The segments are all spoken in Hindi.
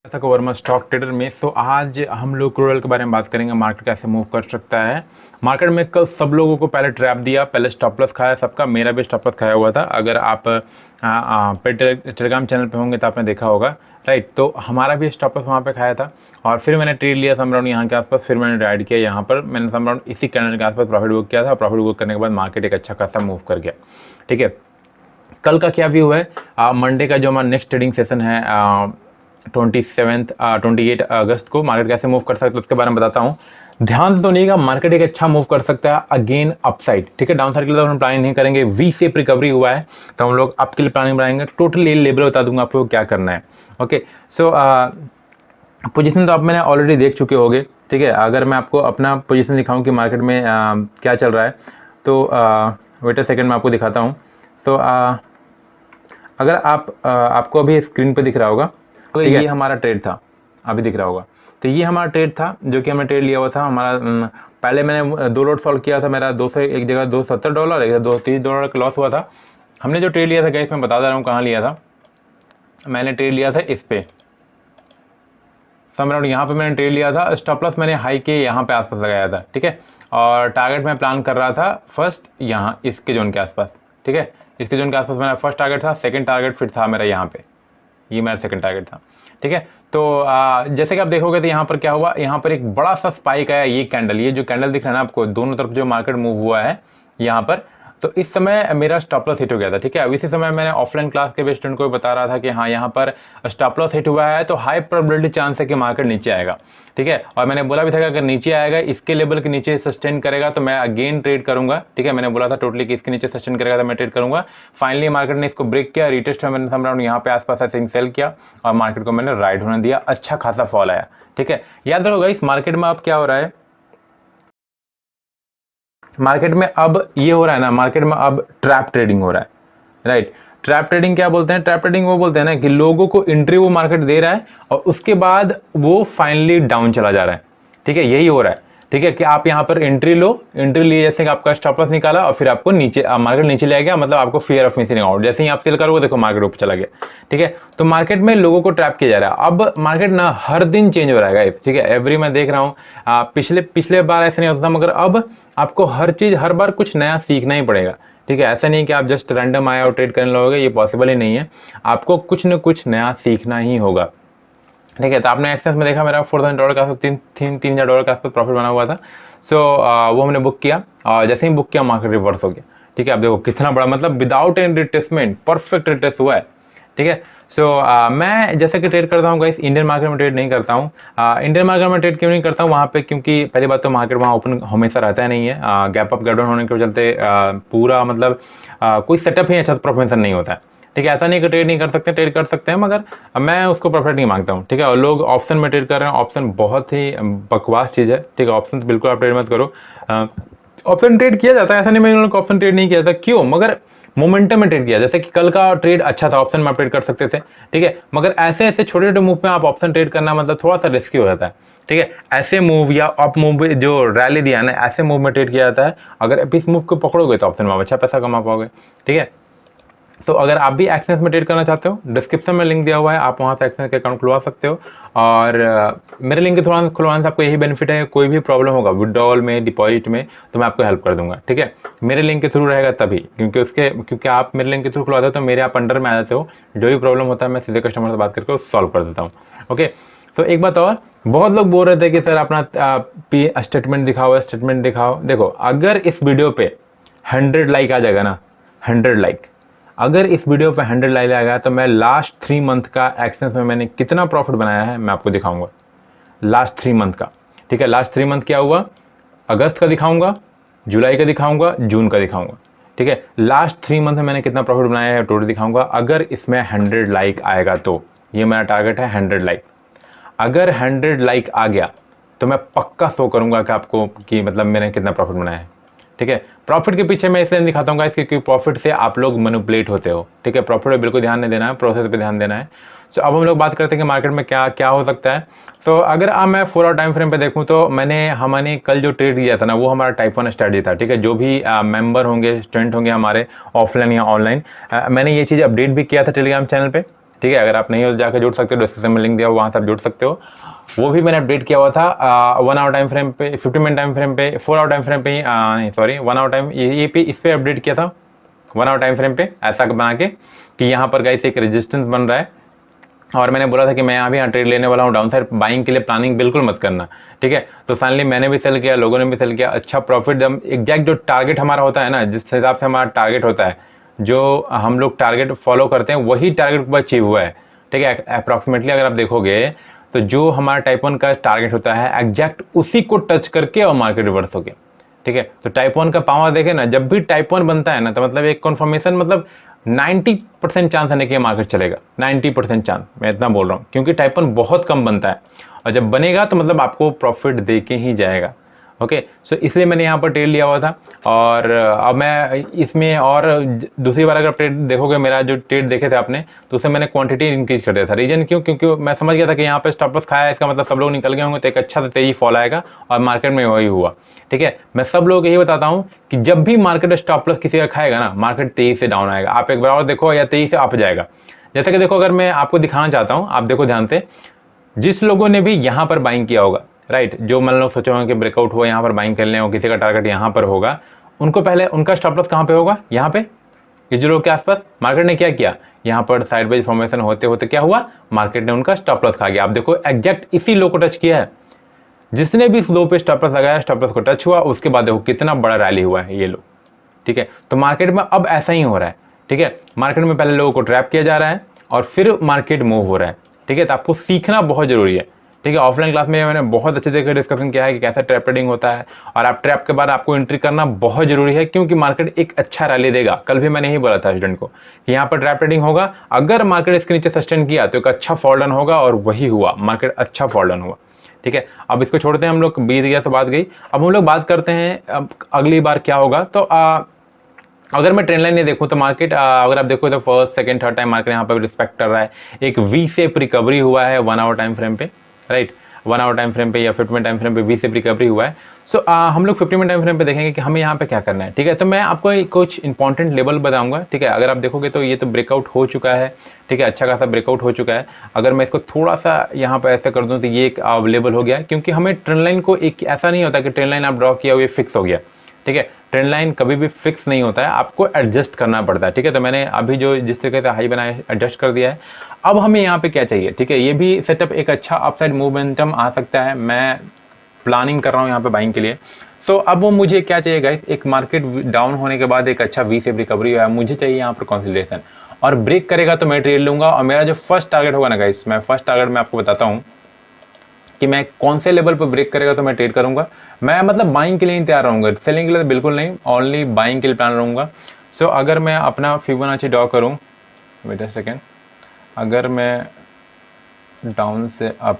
था वर्मा स्टॉक ट्रेडर में। सो आज हम लोग क्रूड ऑयल के बारे में बात करेंगे, मार्केट कैसे मूव कर सकता है। मार्केट में कल सब लोगों को पहले ट्रैप दिया, पहले स्टॉप लॉस खाया सबका, मेरा भी स्टॉप लॉस खाया हुआ था। अगर आप टेलीग्राम चैनल पे होंगे तो आपने देखा होगा, राइट। तो हमारा भी स्टॉप लॉस वहाँ पे खाया था और फिर मैंने ट्रेड लिया सम राउंड यहाँ के आसपास, फिर मैंने राइड किया यहाँ पर, मैंने सम राउंड इसी कैंडल के आसपास प्रॉफिट बुक किया था। प्रॉफिट बुक करने के बाद मार्केट एक अच्छा खासा मूव कर गया, ठीक है। कल का क्या व्यू है, मंडे का जो हमारा नेक्स्ट ट्रेडिंग सेशन है 28 अगस्त को, मार्केट कैसे मूव कर सकता है उसके बारे में बताता हूँ। ध्यान से सुनिएगा, मार्केट एक अच्छा मूव कर सकता है अगेन अपसाइड, ठीक है। डाउन साइड के लिए तो हम प्लानिंग नहीं करेंगे, वी शेप रिकवरी हुआ है तो हम लोग अप के लिए प्लानिंग बनाएंगे। टोटली लेवल बता दूंगा आपको क्या करना है, ओके। सो पोजीशन तो आप मैंने ऑलरेडी देख चुके होंगे, ठीक है। अगर मैं आपको अपना पोजीशन दिखाऊं कि मार्केट में क्या चल रहा है तो वेट अ सेकंड मैं आपको दिखाता हूँ। सो अगर आपको अभी स्क्रीन पे दिख रहा होगा तो ये हमारा ट्रेड था, अभी दिख रहा होगा। तो ये हमारा ट्रेड था जो कि हमने ट्रेड लिया हुआ था। हमारा पहले मैंने 2 लॉट सॉल्व किया था, मेरा एक जगह $270 एक $230 का लॉस हुआ था। हमने जो ट्रेड लिया था गाइस, मैं बता दे रहा हूँ कहाँ लिया था। मैंने ट्रेड लिया था इस पे सम राउंड, यहाँ पे मैंने ट्रेड लिया था। स्टॉप लॉस मैंने हाई के यहाँ पे आसपास लगाया था, ठीक है। और टारगेट मैं प्लान कर रहा था फर्स्ट यहाँ इसके जोन के आसपास, ठीक है। इसके जोन के आसपास मेरा फर्स्ट टारगेट था, सेकंड टारगेट फिर था मेरा यहाँ पे, ये मेरा सेकंड टारगेट था, ठीक है। तो जैसे कि आप देखोगे तो यहाँ पर क्या हुआ, यहाँ पर एक बड़ा सा स्पाइक आया। ये कैंडल, ये जो कैंडल दिख रहा है ना आपको, दोनों तरफ जो मार्केट मूव हुआ है यहाँ पर, तो इस समय मेरा स्टॉप लॉस हिट हो गया था, ठीक है। अब इसी समय मैंने ऑफलाइन क्लास के स्टूडेंट को बता रहा था कि हाँ यहाँ पर स्टॉप लॉस हिट हुआ है तो हाई प्रोबेबिलिटी चांस है कि मार्केट नीचे आएगा, ठीक है। और मैंने बोला भी था कि अगर नीचे आएगा, इसके लेवल के नीचे सस्टेन करेगा तो मैं अगेन ट्रेड करूंगा, ठीक है। मैंने बोला था टोटली कि इसके नीचे सस्टेन करेगा तो मैं ट्रेड करूंगा। फाइनली मार्केट ने इसको ब्रेक किया, रिटेस्ट मैंने सम राउंड यहाँ पे आसपास ऐसे सेल किया और मार्केट को मैंने राइड होने दिया। अच्छा खासा फॉल आया, ठीक है। याद रखोगा इस मार्केट में अब क्या हो रहा है, मार्केट में अब ये हो रहा है ना, मार्केट में अब ट्रैप ट्रेडिंग हो रहा है, राइट। ट्रैप ट्रेडिंग क्या बोलते हैं, ट्रैप ट्रेडिंग वो बोलते हैं ना कि लोगों को एंट्री वो मार्केट दे रहा है और उसके बाद वो फाइनली डाउन चला जा रहा है, ठीक है। यही हो रहा है, ठीक है, कि आप यहाँ पर एंट्री लो, एंट्री लिए जैसे कि आपका स्टॉप लॉस निकाला और फिर आपको नीचे मार्केट नीचे ले गया, मतलब आपको फियर ऑफ मिसिंग आउट। जैसे ही आप सेल करोगे देखो मार्केट ऊपर चला गया, ठीक है। तो मार्केट में लोगों को ट्रैप किया जा रहा है। अब मार्केट ना हर दिन चेंज हो रहा है गाइस, ठीक है। एवरी मैं देख रहा हूँ, पिछले बार ऐसा नहीं होता था, मगर अब आपको हर चीज़ हर बार कुछ नया सीखना ही पड़ेगा, ठीक है। ऐसा नहीं कि आप जस्ट रैंडम आए और ट्रेड करने लगोगे, ये पॉसिबल ही नहीं है। आपको कुछ न कुछ नया सीखना ही होगा, ठीक है। तो आपने एक्सेस में देखा मेरा $4,000 का $3,000 का आसपास प्रॉफिट बना हुआ था। सो वो हमने बुक किया और जैसे ही बुक किया मार्केट रिवर्स हो गया, ठीक है। आप देखो कितना बड़ा, मतलब without any retracement perfect retrace हुआ है, ठीक है। सो मैं जैसे कि ट्रेड करता हूँ गाइस, इंडियन मार्केट में ट्रेड नहीं करता हूँ। इंडियन मार्केट में ट्रेड क्यों नहीं करता हूँ वहाँ पे, क्योंकि पहली बात तो मार्केट वहाँ ओपन हमेशा रहता नहीं है। गैप अप गैप डाउन होने के चलते पूरा मतलब कोई सेटअप ही अच्छा परफॉर्मेंस नहीं होता है, ठीक है। ऐसा नहीं कि ट्रेड नहीं कर सकते, ट्रेड कर सकते हैं, मगर मैं उसको प्रॉफिट नहीं मांगता हूँ, ठीक है। और लोग ऑप्शन में ट्रेड कर रहे हैं, ऑप्शन बहुत ही बकवास चीज़ है, ठीक है। ऑप्शन तो बिल्कुल आप ट्रेड मत करो। ऑप्शन ट्रेड किया जाता है, ऐसा नहीं मैंने लोग ऑप्शन ट्रेड नहीं किया था, क्यों, मगर मोमेंटम में ट्रेड किया। जैसे कि कल का ट्रेड अच्छा था, ऑप्शन में आप ट्रेड कर सकते थे, ठीक है। मगर ऐसे ऐसे छोटे छोटे मूव में आप ऑप्शन ट्रेड करना मतलब थोड़ा सा रिस्की हो जाता है, ठीक है। ऐसे मूव या अप मूव जो रैली दिया ना, ऐसे मूव में ट्रेड किया जाता है। अगर इस मूव को पकड़ोगे तो ऑप्शन में आप अच्छा पैसा कमा पाओगे, ठीक है। तो अगर आप भी एक्सचेंज में ट्रेड करना चाहते हो, डिस्क्रिप्शन में लिंक दिया हुआ है, आप वहाँ से एक्सचेंज का अकाउंट खुलवा सकते हो। और मेरे लिंक के थ्रू खुलवाने से आपको यही बेनिफिट है, कोई भी प्रॉब्लम होगा विड्रॉल में, डिपॉजिट में, तो मैं आपको हेल्प कर दूंगा, ठीक है। मेरे लिंक के थ्रू रहेगा तभी, क्योंकि आप मेरे लिंक के थ्रू खुलवाते हो तो मेरे आप अंडर में आ जाते हो। जो भी प्रॉब्लम होता है मैं सीधे कस्टमर से बात करके सॉल्व कर देता हूँ, ओके। तो एक बात और, बहुत लोग बोल रहे थे कि सर अपना स्टेटमेंट दिखाओ, स्टेटमेंट दिखाओ। देखो अगर इस वीडियो पे 100 लाइक आ जाएगा ना, 100 लाइक, अगर इस वीडियो पे 100 लाइक आ गया तो मैं लास्ट 3 मंथ का एक्सेस में मैंने कितना प्रॉफिट बनाया है मैं आपको दिखाऊंगा, लास्ट 3 मंथ का, ठीक है। लास्ट 3 मंथ क्या हुआ, अगस्त का दिखाऊंगा, जुलाई का दिखाऊंगा, जून का दिखाऊंगा, ठीक है। लास्ट 3 मंथ में मैंने कितना प्रॉफिट बनाया है टोटल दिखाऊंगा। अगर इसमें 100 लाइक आएगा तो, ये मेरा टारगेट है 100 लाइक। अगर 100 लाइक आ गया तो मैं पक्का शो करूंगा कि आपको कि मतलब मैंने कितना प्रॉफिट बनाया है, ठीक है। प्रॉफिट के पीछे मैं इसलिए दिखाता हूँ क्योंकि प्रॉफिट से आप लोग मैनिपुलेट होते हो, ठीक है। प्रॉफिट पे बिल्कुल ध्यान नहीं देना है, प्रोसेस पे ध्यान देना है। सो अब हम लोग बात करते हैं कि मार्केट में क्या क्या हो सकता है। सो अगर अब मैं 4 आवर टाइम फ्रेम पे देखूँ तो हमने कल जो ट्रेड किया था ना, वो हमारा टाइप 1 स्ट्रेटजी था, ठीक है। जो भी मेंबर होंगे, स्टूडेंट होंगे हमारे ऑफलाइन या ऑनलाइन, मैंने ये चीज़ अपडेट भी किया था टेलीग्राम चैनल पर, ठीक है। अगर आप नहीं हो तो जाकर जुड़ सकते हो, डिस्क्रिप्शन में लिंक दिया हुआ, वहाँ से आप जुड़ सकते हो। वो भी मैंने अपडेट किया हुआ था 1 आवर टाइम फ्रेम पे, 50 मिनट टाइम फ्रेम पे, 4 आवर टाइम फ्रेम पे, नहीं सॉरी 1 आवर टाइम, ये पे इस पर अपडेट किया था 1 आवर टाइम फ्रेम पे, ऐसा बना के कि यहाँ पर गाइस एक रेजिस्टेंस बन रहा है और मैंने बोला था कि मैं यहाँ भी यहाँ ट्रेड लेने वाला हूँ डाउन साइड बाइंग के लिए, प्लानिंग बिल्कुल मत करना, ठीक है। तो फाइनली मैंने भी सेल किया, लोगों ने भी सेल किया, अच्छा प्रॉफिट, एग्जैक्ट जो टारगेट हमारा होता है ना, जिस हिसाब से हमारा टारगेट होता है, जो हम लोग टारगेट फॉलो करते हैं वही टारगेट अचीव हुआ है, ठीक है। अप्रॉक्सीमेटली अगर आप देखोगे तो जो हमारा टाइप 1 का टारगेट होता है एग्जैक्ट उसी को टच करके और मार्केट रिवर्स हो गया, ठीक है। तो टाइप 1 का पावर देखे ना, जब भी टाइप 1 बनता है ना तो मतलब एक कन्फर्मेशन, मतलब 90% चांस है कि मार्केट चलेगा, 90% चांस, मैं इतना बोल रहा हूँ, क्योंकि टाइप 1 बहुत कम बनता है और जब बनेगा तो मतलब आपको प्रॉफिट दे के ही जाएगा। ओके, सो इसलिए मैंने यहाँ पर ट्रेड लिया हुआ था और अब मैं इसमें और दूसरी बार अगर ट्रेड देखोगे, मेरा जो ट्रेड देखे थे आपने, तो उससे मैंने क्वांटिटी इंक्रीज कर दिया था। रीजन क्यों? क्योंकि मैं समझ गया था कि यहाँ पे स्टॉप लॉस खाया है, इसका मतलब सब लोग निकल गए होंगे, तो एक अच्छा सा तेजी फॉल आएगा और मार्केट में वही हुआ, ठीक है। मैं सब लोगों को यही बताता हूँ कि जब भी मार्केट स्टॉप लॉस किसी का खाएगा ना, मार्केट तेजी से डाउन आएगा। आप एक बार और देखो या तेजी से अप जाएगा। जैसे कि देखो, अगर मैं आपको दिखाना चाहता हूँ, आप देखो ध्यान से, जिस लोगों ने भी यहाँ पर बाइंग किया होगा, राइट, जो मान लो सोचो कि ब्रेकआउट हुआ, यहाँ पर बाइंग कर लें और किसी का टारगेट यहाँ पर होगा, उनको पहले उनका स्टॉप लॉस कहाँ पे होगा? यहाँ पे, इस लो के आसपास। मार्केट ने क्या किया, यहाँ पर साइडवेज फॉर्मेशन होते होते क्या हुआ, मार्केट ने उनका स्टॉप लॉस खा गया। आप देखो एग्जैक्ट इसी लो को टच किया है, जिसने भी इस लो पे स्टॉप लॉस लगाया, स्टॉप लॉस को टच हुआ, उसके बाद देखो कितना बड़ा रैली हुआ है ये लो, ठीक है। तो मार्केट में अब ऐसा ही हो रहा है, ठीक है। मार्केट में पहले लोगों को ट्रैप किया जा रहा है और फिर मार्केट मूव हो रहा है, ठीक है। तो आपको सीखना बहुत जरूरी है, ठीक है। ऑफलाइन क्लास में मैंने बहुत अच्छे तरीके से डिस्कशन किया है कि कैसे ट्रैप ट्रेडिंग होता है और आप ट्रैप के बाद आपको एंट्री करना बहुत जरूरी है, क्योंकि मार्केट एक अच्छा रैली देगा। कल भी मैंने ही बोला था स्टूडेंट को कि यहाँ पर ट्रैप ट्रेडिंग होगा, अगर मार्केट इसके नीचे सस्टेन किया तो एक अच्छा फॉल डाउन होगा, और वही हुआ, मार्केट अच्छा फॉल डाउन हुआ, ठीक है। अब इसको छोड़ते हैं हम लोग, बीत गया तो बात गई। अब हम लोग बात करते हैं अब अगली बार क्या होगा। तो अगर मैं ट्रेंड लाइन नहीं देखूं तो मार्केट, अगर आप देखो तो first second third time market यहाँ पर रिस्पेक्ट कर रहा है, एक वी शेप रिकवरी हुआ है 1 आवर टाइम फ्रेम पे, राइट, 1 आवर टाइम फ्रेम पे या 50 मिनट टाइम फ्रेम पे वी शेप रिकवरी हुआ है। सो हम लोग 50 मिनट टाइम फ्रेम पे देखेंगे कि हमें यहाँ पे क्या करना है, ठीक है। तो मैं आपको कुछ इंपॉर्टेंट लेवल बताऊंगा, ठीक है। अगर आप देखोगे तो ये तो ब्रेकआउट हो चुका है, ठीक है, अच्छा खासा ब्रेकआउट हो चुका है। अगर मैं इसको थोड़ा सा यहाँ पर ऐसे कर दूँ तो ये एक लेवल हो गया, क्योंकि हमें ट्रेंड लाइन को, एक ऐसा नहीं होता कि ट्रेंड लाइन आप ड्रॉ किया हुआ फिक्स हो गया, ठीक है। ट्रेंड लाइन कभी भी फिक्स नहीं होता है, आपको एडजस्ट करना पड़ता है, ठीक है। तो मैंने अभी जो जिस तरीके से हाई बनाया एडजस्ट कर दिया है। अब हमें यहाँ पे क्या चाहिए, ठीक है, ये भी सेटअप एक अच्छा अपसाइड मोमेंटम आ सकता है, मैं प्लानिंग कर रहा हूँ यहाँ पे बाइंग के लिए। सो अब वो मुझे क्या चाहिए गाइस, एक मार्केट डाउन होने के बाद एक अच्छा वी शेप रिकवरी हुआ है, मुझे चाहिए यहाँ पर कंसोलिडेशन, और ब्रेक करेगा तो मैं ट्रेड लूँगा। और मेरा जो फर्स्ट टारगेट होगा ना गाइस, मैं फर्स्ट टारगेट में आपको बताता हूँ कि मैं कौन से लेवल पर ब्रेक करेगा तो मैं ट्रेड करूंगा। मैं मतलब बाइंग के लिए ही तैयार रहूँगा, सेलिंग के लिए तो बिल्कुल नहीं, ओनली बाइंग के लिए प्लान रहूँगा। सो अगर मैं अपना फिबोनाची ड्रॉ करूँ, वेट अ सेकेंड, अगर मैं डाउन से अप,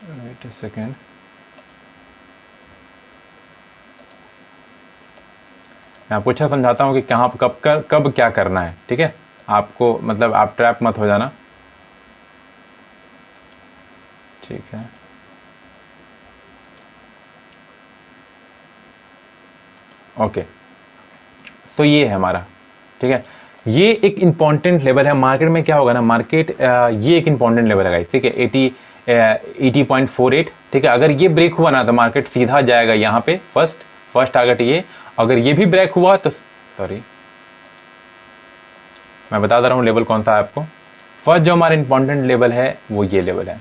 वेट अ सेकेंड, मैं आपको अच्छा समझाता हूँ कि कहाँ कब क्या करना है, ठीक है। आपको मतलब आप ट्रैप मत हो जाना, ठीक है। ओके, तो ये है हमारा, ठीक है। ये एक इंपॉर्टेंट लेवल है मार्केट में। क्या होगा ना, मार्केट ये एक इंपॉर्टेंट लेवल है, ठीक है, 80.48, ठीक है। अगर ये ब्रेक हुआ ना तो मार्केट सीधा जाएगा यहाँ पे, फर्स्ट टारगेट ये। अगर ये भी ब्रेक हुआ तो, सॉरी मैं बता दे रहा हूँ लेवल कौन सा है आपको। फर्स्ट जो हमारा इंपॉर्टेंट लेवल है वो ये लेवल है,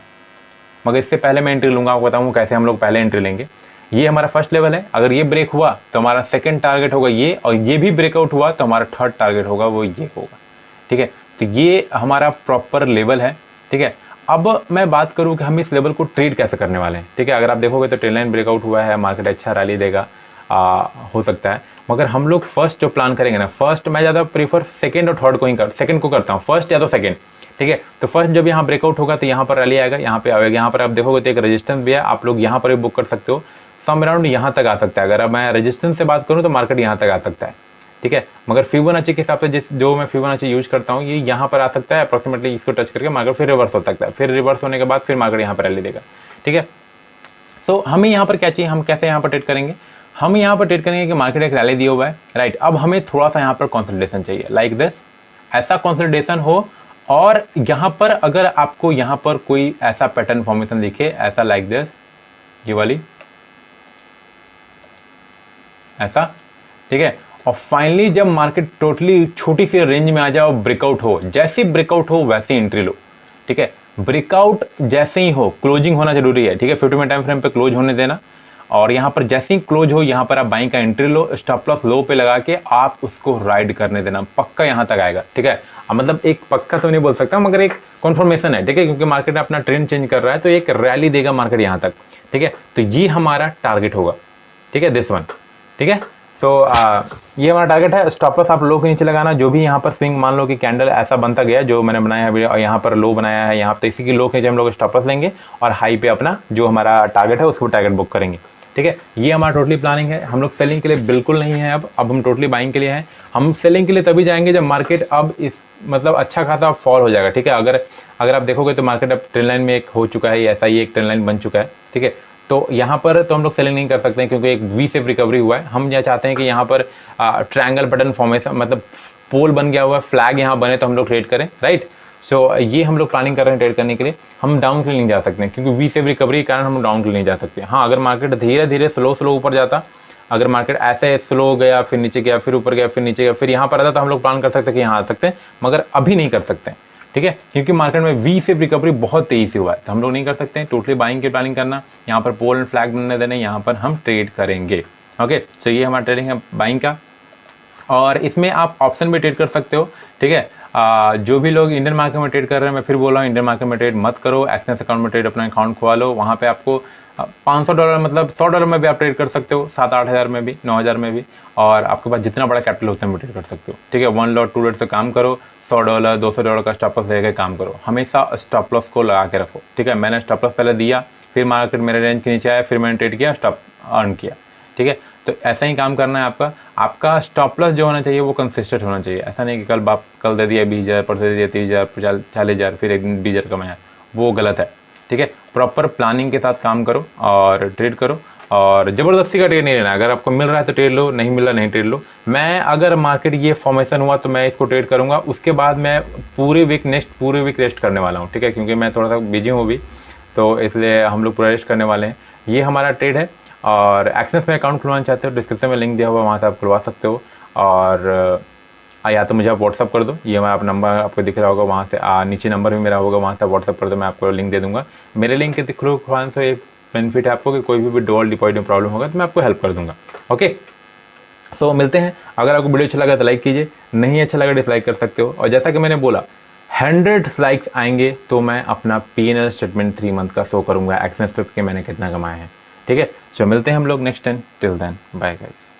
मगर इससे पहले मैं एंट्री लूँगा, आपको बताऊँ कैसे हम लोग पहले एंट्री लेंगे। ये हमारा फर्स्ट लेवल है, अगर ये ब्रेक हुआ तो हमारा सेकंड टारगेट होगा ये, और ये भी ब्रेकआउट हुआ तो हमारा थर्ड टारगेट होगा वो ये होगा, ठीक है। तो ये हमारा प्रॉपर लेवल है, ठीक है। अब मैं बात करूँ कि हम इस लेवल को ट्रेड कैसे करने वाले हैं, ठीक है। अगर आप देखोगे तो ट्रेंड लाइन ब्रेकआउट हुआ है, मार्केट अच्छा रैली देगा, हो सकता है, मगर हम लोग फर्स्ट जो प्लान करेंगे ना, फर्स्ट मैं ज़्यादा प्रीफर सेकेंड और थर्ड को ही सेकेंड को करता हूँ, फर्स्ट या तो सेकेंड, ठीक है। तो फर्स्ट जब यहाँ ब्रेकआउट होगा तो यहाँ पर रैली आएगा, यहाँ पे आएगा, यहाँ पर आप देखोगे तो एक रेजिस्टेंस भी है, आप लोग यहाँ पर भी बुक कर सकते हो, सम अराउंड यहाँ तक आ सकता है। अगर मैं रेजिस्टेंस से बात करूँ तो मार्केट यहाँ तक आ सकता है, ठीक है। मगर फिबोनाची के हिसाब से जो मैं फिबोनाची यूज करता हूँ, ये यहाँ पर आ सकता है अप्रॉक्सीमेटली, इसको टच करके मार्केट फिर रिवर्स हो सकता है, फिर रिवर्स होने के बाद फिर मार्केट यहाँ पर रैली देगा, ठीक है। सो हमें यहाँ पर क्या चाहिए, हम कैसे यहाँ पर ट्रेड करेंगे, हम यहाँ पर ट्रेड करेंगे कि मार्केट एक रैली दिया हुआ है, राइट। अब हमें थोड़ा सा यहाँ पर कंसोलिडेशन चाहिए, लाइक दिस, ऐसा कंसोलिडेशन हो और यहाँ पर अगर आपको यहाँ पर कोई ऐसा पैटर्न फॉर्मेशन दिखे, ऐसा लाइक दिस, ये वाली ऐसा, ठीक है। और फाइनली जब मार्केट टोटली छोटी सी रेंज में आ जाए और ब्रेकआउट हो, जैसे ब्रेकआउट हो वैसे एंट्री लो, ठीक है। ब्रेकआउट जैसे ही हो, क्लोजिंग होना जरूरी है, ठीक है। 50 मिनट टाइम फ्रेम पे क्लोज होने देना, और यहाँ पर जैसे ही क्लोज हो यहाँ पर आप बाइंग का एंट्री लो, स्टॉप लॉस लो पे लगा के आप उसको राइड करने देना, पक्का यहाँ तक आएगा, ठीक है। मतलब एक पक्का तो नहीं बोल सकता मगर एक कन्फर्मेशन है, ठीक है, क्योंकि मार्केट अपना ट्रेंड चेंज कर रहा है तो एक रैली देगा मार्केट यहाँ तक, ठीक है। तो ये हमारा टारगेट होगा, ठीक है, दिस वन, ठीक है। तो ये हमारा टारगेट है। स्टॉप लॉस आप लो के नीचे लगाना, जो भी यहाँ पर स्विंग मान लो कि कैंडल ऐसा बनता गया जो मैंने बनाया है और यहाँ पर लो बनाया है, यहाँ पर इसी की लो के नीचे हम लोग स्टॉप लॉस लेंगे और हाई पे अपना जो हमारा टारगेट है उसको टारगेट बुक करेंगे, ठीक है। ये हमारा टोटली प्लानिंग है। हम लोग सेलिंग के लिए बिल्कुल नहीं है, अब हम टोटली बाइंग के लिए हैं। हम सेलिंग के लिए तभी जाएंगे जब मार्केट अब इस मतलब अच्छा खासा फॉल हो जाएगा, ठीक है। अगर आप देखोगे तो मार्केट अब ट्रेंड लाइन में एक हो चुका है, ऐसा ही एक ट्रेंड लाइन बन चुका है, ठीक है। तो यहाँ पर तो हम लोग सेलिंग नहीं कर सकते हैं क्योंकि एक वी शेप रिकवरी हुआ है। हम यह चाहते हैं कि यहाँ पर ट्रायंगल पैटर्न फॉर्मेशन मतलब पोल बन गया हुआ है, फ्लैग यहाँ बने तो हम लोग ट्रेड करें, राइट। सो ये हम लोग प्लानिंग कर रहे हैं ट्रेड करने के लिए। हम डाउन के लिए नहीं जा सकते हैं क्योंकि वी शेप रिकवरी के कारण हम डाउन के लिए नहीं जा सकते। हाँ, अगर मार्केट धीरे धीरे स्लो ऊपर जाता, अगर मार्केट ऐसे स्लो गया फिर नीचे गया फिर ऊपर गया फिर नीचे गया फिर यहाँ पर आता तो हम लोग प्लान कर सकते हैं कि यहाँ आ सकते हैं, मगर अभी नहीं कर सकते हैं, ठीक है, क्योंकि मार्केट में वी शेप रिकवरी बहुत तेजी से हुआ है तो हम लोग नहीं कर सकते हैं। टोटली बाइंग की प्लानिंग करना, यहाँ पर पोल एंड फ्लैग बनने देने, यहाँ पर हम ट्रेड करेंगे, ओके। सो ये हमारा ट्रेडिंग है बाइंग का, और इसमें आप ऑप्शन भी ट्रेड कर सकते हो, ठीक है। जो भी लोग इंडियन मार्केट में ट्रेड कर रहे हैं, मैं फिर बोल रहा हूँ इंडियन मार्केट में ट्रेड मत करो, एक्सेस अकाउंट में ट्रेड अपना अकाउंट खुआ लो, वहाँ पे आपको $500 मतलब $100 में भी आप ट्रेड कर सकते हो, 7-8 हज़ार में भी, 9 हज़ार में भी, और आपके पास जितना बड़ा कैपिटल होता है ट्रेड कर सकते हो, ठीक है। 1 लॉट 2 लॉट से काम करो, $100 $200 का स्टॉप लॉस लेकर काम करो, हमेशा स्टॉप लॉस को लगा के रखो, ठीक है। मैंने स्टॉप लॉस पहले दिया, फिर मार्केट मेरे रेंज के नीचे आया, फिर मैंने ट्रेड किया, स्टॉप अर्न किया, ठीक है। तो ऐसा ही काम करना है आपका स्टॉप लॉस जो होना चाहिए वो कंसिस्टेंट होना चाहिए। ऐसा नहीं कि कल दे दिया 20,000, परसों दे दिया 30,000, 40,000, फिर एक दिन 20,000 कमाया, वो गलत है, ठीक है। प्रॉपर प्लानिंग के साथ काम करो और ट्रेड करो, और ज़बरदस्ती का ट्रेड नहीं लेना। अगर आपको मिल रहा है तो ट्रेड लो, नहीं मिल रहा नहीं ट्रेड लो। मैं अगर मार्केट ये फॉर्मेशन हुआ तो मैं इसको ट्रेड करूँगा, उसके बाद मैं पूरे वीक रेस्ट करने वाला हूँ, ठीक है, क्योंकि मैं थोड़ा सा बिजी हूँ अभी, तो इसलिए हम लोग पूरा रेस्ट करने वाले हैं। ये हमारा ट्रेड है। और एक्सेस में अकाउंट खुलवाना चाहते हो, डिस्क्रिप्शन में लिंक दिया हुआ, वहाँ से आप खुलवा सकते हो, और या तो मुझे आप व्हाट्सअप कर दो, ये हमारा नंबर आपको दिख रहा होगा, वहाँ से नीचे नंबर भी मेरा होगा, वहाँ से व्हाट्सअप कर दो, मैं आपको लिंक दे दूँगा। मेरे लिंक के थ्रू खुलवाने से एक बेनिफिट है आपको कि कोई भी डबल डिपॉजिट में प्रॉब्लम होगा तो मैं आपको हेल्प कर दूँगा, ओके। सो मिलते हैं। अगर आपको वीडियो अच्छा लगा तो लाइक कीजिए, नहीं अच्छा लगा डिसलाइक कर सकते हो। और जैसा कि मैंने बोला 100 लाइक्स आएंगे तो मैं अपना P&L स्टेटमेंट 3 मंथ का शो करूँगा, एक्सेस पे कि मैंने कितना कमाया है, ठीक है। सो मिलते हैं हम लोग next time, till then bye guys.